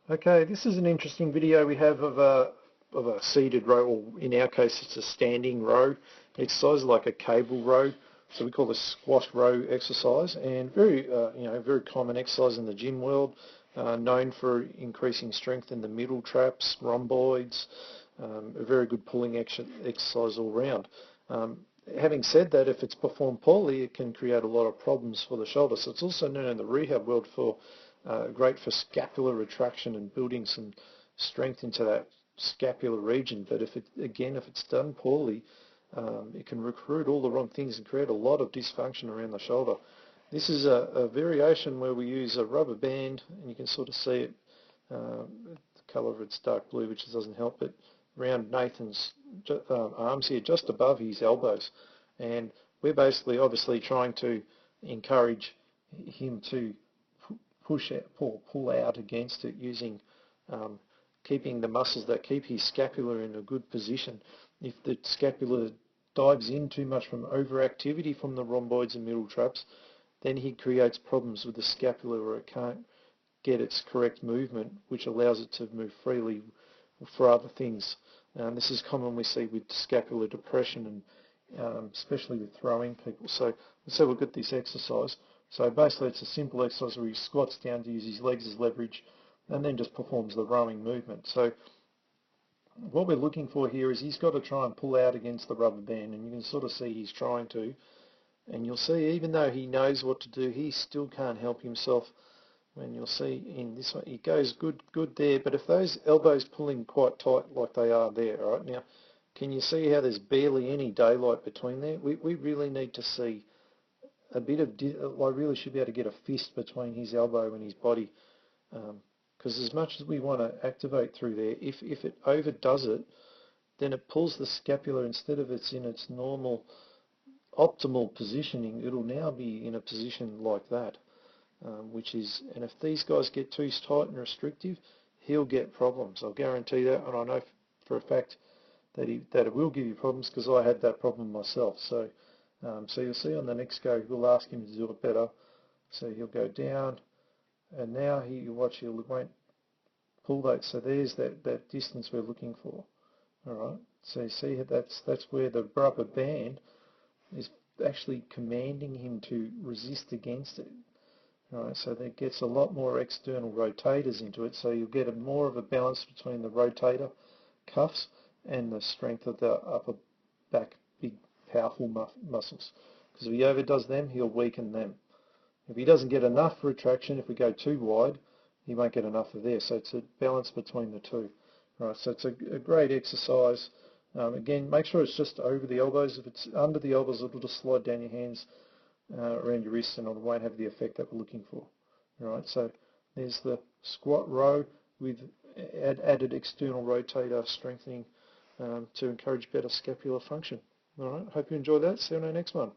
Okay, this is an interesting video we have of a seated row, or in our case it's a standing row exercise, like a cable row. So we call this squat row exercise, and very common exercise in the gym world, known for increasing strength in the middle traps, rhomboids, a very good pulling exercise all round. Having said that, if it's performed poorly, it can create a lot of problems for the shoulder. So it's also known in the rehab world for great for scapular retraction and building some strength into that scapular region. But if it's done poorly, it can recruit all the wrong things and create a lot of dysfunction around the shoulder. This is a variation where we use a rubber band, and you can sort of see it. The colour of it's dark blue, which doesn't help, but around Nathan's arms here, just above his elbows. And we're basically obviously trying to encourage him to pull out against it using keeping the muscles that keep his scapula in a good position. If the scapula dives in too much from overactivity from the rhomboids and middle traps, then he creates problems with the scapula where it can't get its correct movement, which allows it to move freely for other things. This is common we see with scapular depression, and especially with throwing people. So let's have a look at this exercise. So basically it's a simple exercise where he squats down to use his legs as leverage and then just performs the rowing movement. So what we're looking for here is he's got to try and pull out against the rubber band, and you can sort of see he's trying to, and you'll see even though he knows what to do, he still can't help himself. And you'll see in this one, he goes good there, but if those elbows pull in quite tight like they are there, right now, can you see how there's barely any daylight between there? We really need to see a bit of, I really should be able to get a fist between his elbow and his body, because as much as we want to activate through there, if it overdoes it, then it pulls the scapula. Instead of it's in its normal optimal positioning, it'll now be in a position like that. And if these guys get too tight and restrictive, he'll get problems. I'll guarantee that, and I know for a fact that it will give you problems, because I had that problem myself. So you'll see on the next go, we'll ask him to do it better. So he'll go down, and now he won't pull that. So there's that distance we're looking for. All right. So you see that's where the rubber band is actually commanding him to resist against it. Right, so that gets a lot more external rotators into it, so you'll get more of a balance between the rotator cuffs and the strength of the upper back big powerful muscles. Because if he overdoes them, he'll weaken them. If he doesn't get enough retraction, if we go too wide, he won't get enough of there. So it's a balance between the two. Right, so it's a great exercise. Again, make sure it's just over the elbows. If it's under the elbows, it'll just slide down your hands around your wrists, and it won't have the effect that we're looking for. All right, so there's the squat row with added external rotator strengthening to encourage better scapular function. All right, hope you enjoy that. See you on our next one.